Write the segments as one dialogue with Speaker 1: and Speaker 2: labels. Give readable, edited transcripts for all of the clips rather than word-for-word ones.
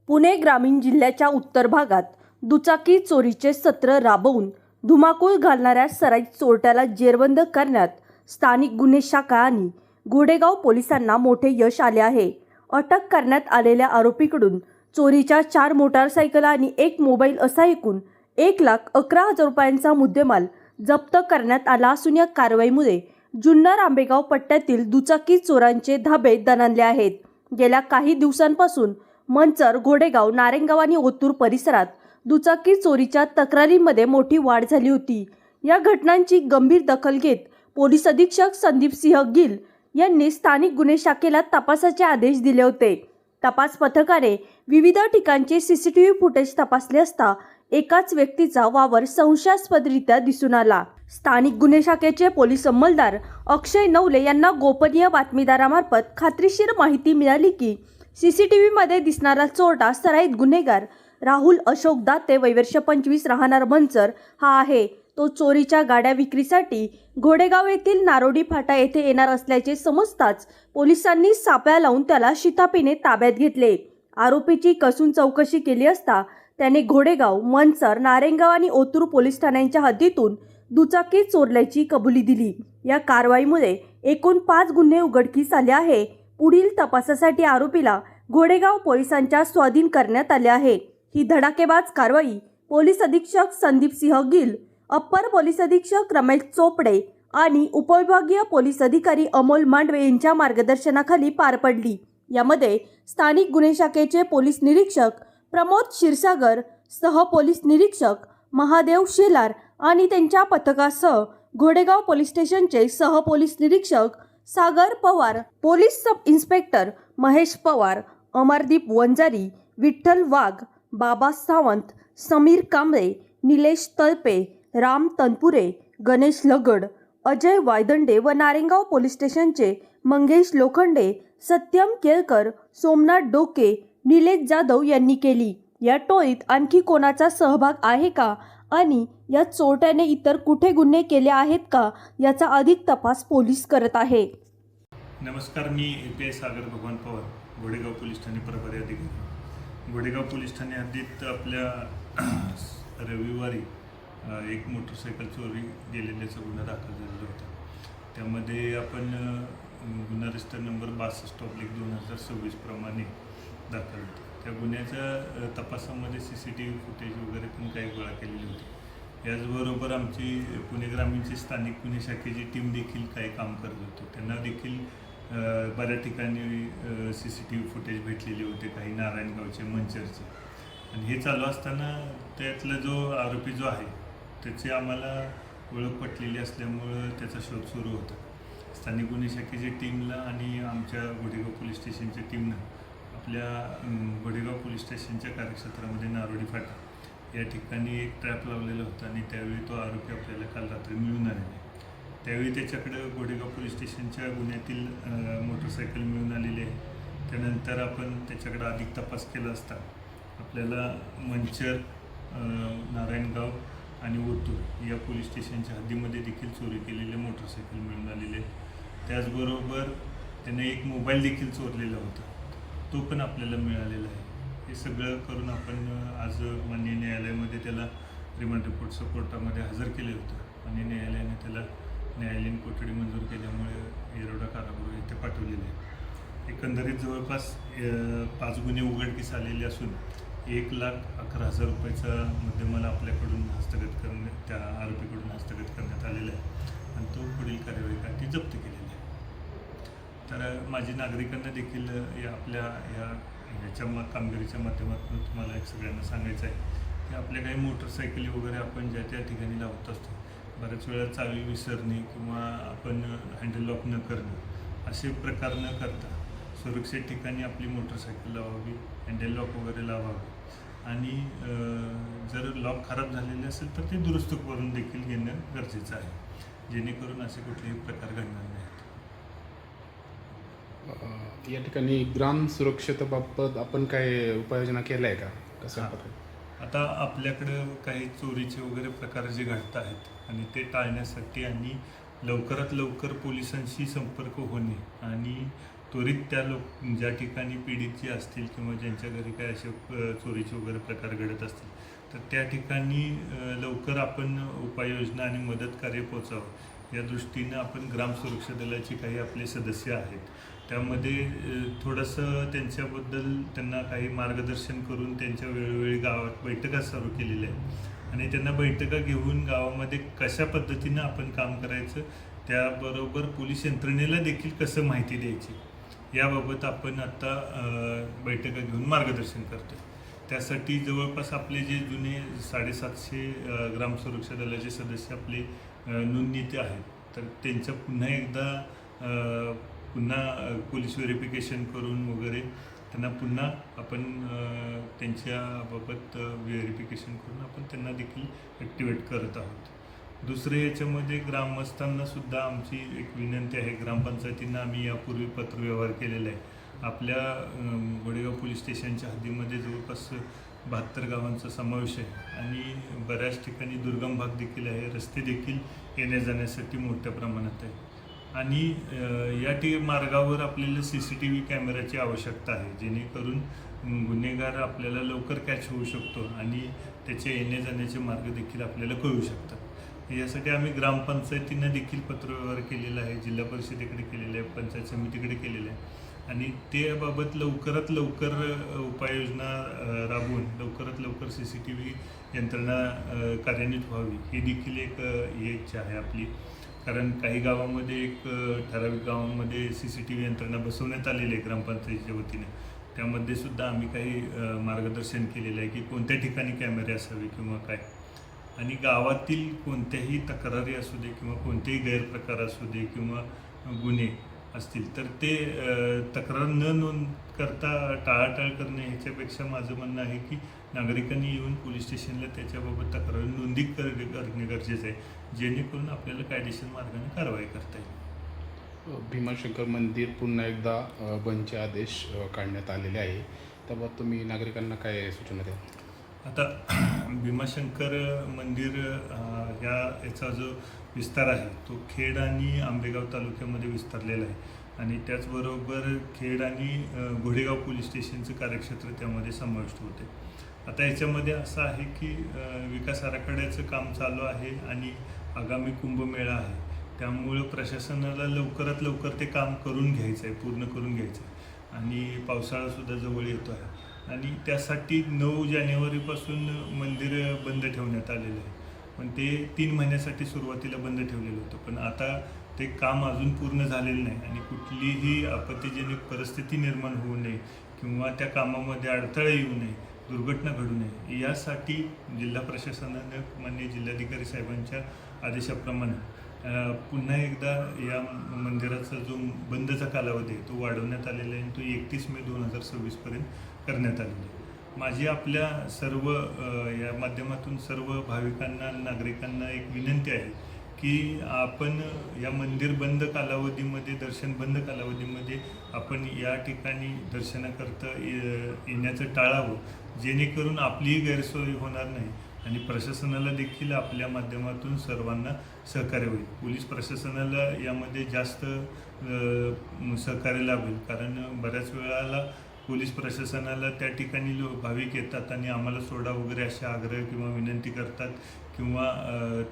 Speaker 1: पुणे ग्रामीण जिल्ह्याच्या उत्तर भागात दुचाकी चोरीचे सत्र राबवून धुमाकूळ घालणाऱ्या सराईत चोरट्याला जेरबंद करण्यात स्थानिक गुन्हे शाखा आणि घोडेगाव पोलिसांना मोठे यश आले आहे. अटक करण्यात आलेल्या आरोपीकडून चोरीच्या 4 मोटारसायकल आणि 1 मोबाईल असा एकूण 1,11,000 रुपयांचा मुद्देमाल जप्त करण्यात आला असून या कारवाईमुळे जुन्नर आंबेगाव पट्ट्यातील दुचाकी चोरांचे धाबे दणाणले आहेत. गेल्या काही दिवसांपासून मंचर, घोडेगाव, नारायणगाव आणि ओतूर परिसरात दुचाकी चोरीच्या तक्रारींमध्ये मोठी वाढ झाली होती. या घटनांची गंभीर दखल घेत पोलीस अधीक्षक संदीप सिंह गिल यांनी स्थानिक गुन्हे शाखेला तपासाचे आदेश दिले होते. तपास पथकाने विविध ठिकाणचे सीसीटीव्ही फुटेज तपासले असता एकाच व्यक्तीचा वावर संशयास्पदरित्या दिसून आला. स्थानिक गुन्हे शाखेचे पोलीस अंमलदार अक्षय नवले यांना गोपनीय बातमीदारामार्फत खात्रीशीर माहिती मिळाली की सीसीटीव्हीमध्ये दिसणारा चोरटा सराईत गुन्हेगार राहुल अशोक दाते वय वर्ष 25 राहणार मंचर हा आहे. तो चोरीच्या गाड्या विक्रीसाठी घोडेगाव येथील नारोडी फाटा येथे येणार असल्याचे समजताच पोलिसांनी सापळा लावून त्याला शिताफीने ताब्यात घेतले. आरोपीची कसून चौकशी केली असता त्याने घोडेगाव, मंचर, नारायणगाव आणि ओतूर पोलीस ठाण्यांच्या हद्दीतून दुचाकी चोरल्याची कबुली दिली. या कारवाईमुळे एकूण 5 गुन्हे उघडकीस आले आहे. पुढील तपासासाठी आरोपीला घोडेगाव पोलिसांच्या स्वाधीन करण्यात आले आहे. ही धडाकेबाज कारवाई पोलीस अधीक्षक संदीप सिंह गिल, अप्पर पोलीस अधीक्षक रमेश चोपडे आणि उपविभागीय पोलीस अधिकारी अमोल मांडवे यांच्या मार्गदर्शनाखाली पार पडली. यामध्ये स्थानिक गुन्हे शाखेचे पोलीस निरीक्षक प्रमोद क्षीरसागर, सह पोलीस निरीक्षक महादेव शेलार आणि त्यांच्या पथकासह घोडेगाव पोलीस स्टेशनचे सह पोलीस निरीक्षक Sagar Pawar, police sub inspector Mahesh Pawar, Amardeep Wanjari, Vitthal Wagh, Baba Sawant, Sameer Kamble, Nilesh Talpe, Ram Tanpure, Ganesh लगड, अजय वायदंडे व नारायणगाव पोलीस स्टेशनचे मंगेश लोखंडे, सत्यम केळकर, सोमनाथ डोके, निलेश जाधव यांनी केली. या टोळीत आणखी कोणाचा सहभाग आहे का आणि या चोरट्याने इतर कुठे गुन्हे केले आहेत का याचा अधिक तपास पोलीस करत आहे.
Speaker 2: नमस्कार, मी API सागर भगवान पवार, घोडेगाव पोलीस ठाणे प्रभारी अधिकारी. घोडेगाव पोलीस ठाणे हद्दीत आपल्या रविवारी एक मोटरसायकल चोरी गेलेल्याचा गुन्हा दाखल झालेला होता. त्यामध्ये आपण गुन्हा रजिस्टर नंबर 62/2026 प्रमाणे दाखल होता. त्या गुन्ह्याच्या तपासामध्ये CCTV फुटेज वगैरे पण काही गोळा केलेली होती. याचबरोबर आमची पुणे ग्रामीणची स्थानिक गुन्हे शाखेची टीम देखील काही काम करत होती. त्यांना देखील बऱ्याच ठिकाणी CCTV फुटेज भेटलेले होते, काही नारायणगावचे, मंचरचे. आणि हे चालू असताना त्यातला जो आरोपी जो आहे त्याची आम्हाला ओळख पटलेली असल्यामुळं त्याचा शोध सुरू होता. स्थानिक गुन्हे शाखेच्या टीमला आणि आमच्या घोडेगाव पोलीस स्टेशनच्या टीमनं आपल्या घोडेगाव पोलीस स्टेशनच्या कार्यक्षेत्रामध्ये नारोडी फाटा या ठिकाणी एक ट्रॅप लावलेला होता आणि त्यावेळी तो आरोपी आपल्याला काल रात्री मिळून आलेला. त्यावेळी त्याच्याकडं घोडेगाव पोलीस स्टेशनच्या गुन्ह्यातील मोटरसायकल मिळून आलेली आहे. त्यानंतर आपण त्याच्याकडं अधिक तपास केला असता आपल्याला मंचर, नारायणगाव आणि ओतूर या पोलीस स्टेशनच्या हद्दीमध्ये देखील चोरी केलेले मोटरसायकल मिळून आलेले. त्याचबरोबर त्याने एक मोबाईल देखील चोरलेला होता, तो पण आपल्याला मिळालेला आहे. हे सगळं करून आपण आज माननीय न्यायालयामध्ये त्याला रिमांड रिपोर्टचं कोर्टामध्ये हजर केले होतं आणि न्यायालयाने त्याला न्यायालयीन कोठडी मंजूर केल्यामुळे येरवडा कारागृह येथे पाठवलेले आहे. एकंदरीत जवळपास 5 गुन्हे उघडकीस आलेले असून 1,11,000 रुपयाचा मुद्देमाल आपल्याकडून हस्तगत त्या आरोपीकडून हस्तगत करण्यात आलेला आहे आणि तो पुढील कार्यवाहीसाठी जप्त केलेला आहे. तर माझी नागरिकांना देखील आपल्या ह्याच्या कामगिरीच्या माध्यमातून तुम्हाला एक सगळ्यांना सांगायचं आहे की आपल्या काही मोटरसायकली वगैरे आपण ज्या त्या ठिकाणी लावत असतो, बऱ्याच वेळा चावी विसरणे किंवा आपण हँडल लॉक न करणं असे प्रकार न करता सुरक्षित ठिकाणी आपली मोटरसायकल लावावी, हँडल लॉक वगैरे लावावे आणि जर लॉक खराब झालेले असेल तर ते दुरुस्त करून देखील घेणं गरजेचं आहे, जेणेकरून असे कुठलेही प्रकार घडणार नाहीत.
Speaker 3: या ठिकाणी ग्राम सुरक्षेबाबत आपण काय उपाययोजना केल्या आहे का? कसं
Speaker 2: आता आपल्याकडं काही चोरीचे वगैरे प्रकार जे घडत आहेत आणि ते टाळण्यासाठी आणि लवकरात लवकर पोलिसांशी संपर्क होणे आणि त्वरित त्या ज्या ठिकाणी पीडित जे असतील किंवा ज्यांच्या घरी काय असे चोरीचे वगैरे प्रकार घडत असतील तर त्या ठिकाणी लवकर आपण उपाययोजना आणि मदत कार्य पोचावं या दृष्टीनं आपण ग्राम सुरक्षा दलाचे काही आपले सदस्य आहेत त्यामध्ये थोडंसं त्यांच्याबद्दल त्यांना काही मार्गदर्शन करून त्यांच्या वेळोवेळी गावात बैठका सुरू केलेल्या आहेत आणि त्यांना बैठका घेऊन गावामध्ये कशा पद्धतीनं आपण काम करायचं त्याबरोबर पोलीस यंत्रणेला देखील कसं माहिती द्यायची याबाबत आपण आता बैठका घेऊन मार्गदर्शन करतो त्यासाठी जवळपास आपले जे जुने 750 ग्राम सुरक्षा दलाचे सदस्य आपले नोंदणीते आहेत तर त्यांचं पुन्हा एकदा पोलीस व्हेरिफिकेशन करून वगैरे त्यांना पुन्हा आपण त्यांच्याबाबत व्हेरिफिकेशन करून आपण त्यांना देखील ॲक्टिवेट करत आहोत दुसरे याच्यामध्ये ग्रामस्थांनासुद्धा आमची एक विनंती आहे ग्रामपंचायतींना आम्ही यापूर्वी पत्रव्यवहार केलेला आहे आपल्या घोडेगाव पोलीस स्टेशनच्या हद्दीमध्ये जवळपास 72 गावांचा समावेश आहे आणि बऱ्याच ठिकाणी दुर्गम भाग देखील आहे रस्ते देखील येण्या जाण्यासाठी मोठ्या प्रमाणात आहे आणि या मार्गावर आपल्याला CCTV कॅमेऱ्याची आवश्यकता आहे जेणेकरून गुन्हेगार आपल्याला लवकर कॅच होऊ शकतो आणि त्याचे येण्या जाण्याचे मार्ग देखील आपल्याला कळू शकतात यासाठी आम्ही ग्रामपंचायतींना देखील पत्रव्यवहार केलेला आहे जिल्हा परिषदेकडे केलेला आहे पंचायत समितीकडे केलेला आहे आणि त्याबाबत लवकरात लवकर उपाययोजना राबवून लवकरात लवकर CCTV यंत्रणा कार्यान्वित व्हावी ही देखील एक इच्छा आहे आपली कारण काही गावामध्ये एक ठराविक गावांमध्ये CCTV यंत्रणा बसवण्यात आलेली आहे ग्रामपंचायतीच्या वतीने त्यामध्ये सुद्धा आम्ही काही मार्गदर्शन केलेलं आहे की कोणत्या ठिकाणी कॅमेरे असावे किंवा काय आणि गावातील कोणत्याही तक्रारी असू दे किंवा कोणतेही गैरप्रकार असू दे किंवा गुन्हे असतील तर ते तक्रार न नोंद करता टाळाटाळ करणे ह्याच्यापेक्षा माझं म्हणणं आहे की नागरिकांनी येऊन पोलीस स्टेशनला त्याच्याबाबत तक्रार नोंदी करणे गरजेचं आहे जेणेकरून आपल्याला कायदेशीर मार्गाने कारवाई करता येईल
Speaker 3: भीमाशंकर मंदिर पुन्हा एकदा बंदचे आदेश काढण्यात आलेले आहे त्याबाबत तुम्ही नागरिकांना काय सूचना द्या
Speaker 2: आता भीमाशंकर मंदिर याचा जो विस्तार आहे तो खेड आणि आंबेगाव तालुक्यामध्ये विस्तारलेला आहे आणि त्याचबरोबर खेड आणि घोडेगाव पोलीस स्टेशनचं कार्यक्षेत्र त्यामध्ये समाविष्ट होते आता याच्यामध्ये असं आहे की विकास आराखड्याचं काम चालू आहे आणि आगामी कुंभमेळा आहे त्यामुळं प्रशासनाला लवकरात लवकर ते काम करून घ्यायचं आहे पूर्ण करून घ्यायचं आहे आणि पावसाळासुद्धा जवळ येतो आहे आणि त्यासाठी 9 जानेवारीपासून मंदिर बंद ठेवण्यात आलेलं आहे पण ते 3 महिन्यासाठी सुरुवातीला बंद ठेवलेलं होतं पण आता ते काम अजून पूर्ण झालेलं नाही आणि कुठलीही आपत्तीजनक परिस्थिती निर्माण होऊ नये किंवा त्या कामामध्ये अडथळे येऊ नये दुर्घटना घडू नये यासाठी जिल्हा प्रशासनानं माननीय जिल्हाधिकारी साहेबांच्या आदेशाप्रमाणे पुन्हा एकदा या मंदिराचा जो बंदचा कालावधी आहे तो वाढवण्यात आलेला आहे आणि तो 31 मे 2026पर्यंत करण्यात आलेला आहे माझी आपल्या सर्व या माध्यमातून सर्व भाविकांना नागरिकांना एक विनंती आहे की आपण या मंदिर बंद कालावधीमध्ये दर्शन बंद कालावधीमध्ये आपण या ठिकाणी दर्शनाकरता येण्याचं टाळावं जेणेकरून आपलीही गैरसोय होणार नाही आणि प्रशासनाला देखील आपल्या माध्यमातून सर्वांना सहकार्य होईल पोलीस प्रशासनाला यामध्ये जास्त सहकार्य लाभेल कारण बऱ्याच वेळाला पोलीस प्रशासनाला त्या ठिकाणी भाविक येतात आणि आम्हाला सोडा वगैरे असे आग्रह किंवा विनंती करतात किंवा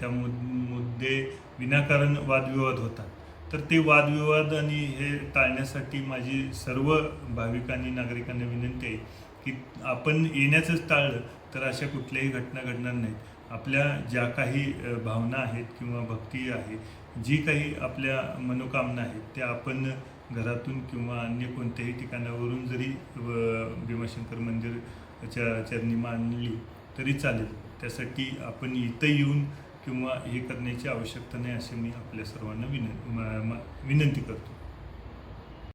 Speaker 2: त्या मुद्दे विनाकारण वादविवाद होतात तर ते वादविवाद आणि हे टाळण्यासाठी माझी सर्व भाविकांनी नागरिकांना विनंती आहे की आपण येण्याचंच टाळलं तर अशा कुठल्याही घटना घडणार नाहीत आपल्या ज्या काही भावना आहेत किंवा भक्ती आहे जी काही आपल्या मनोकामना आहेत त्या आपण घरातून किंवा अन्य कोणत्याही ठिकाणावरून जरी भीमाशंकर मंदिरच्या चरणी मांडली तरी चालेल त्यासाठी आपण इथं येऊन किंवा हे करण्याची आवश्यकता नाही असे मी आपल्या सर्वांना विनंती करतो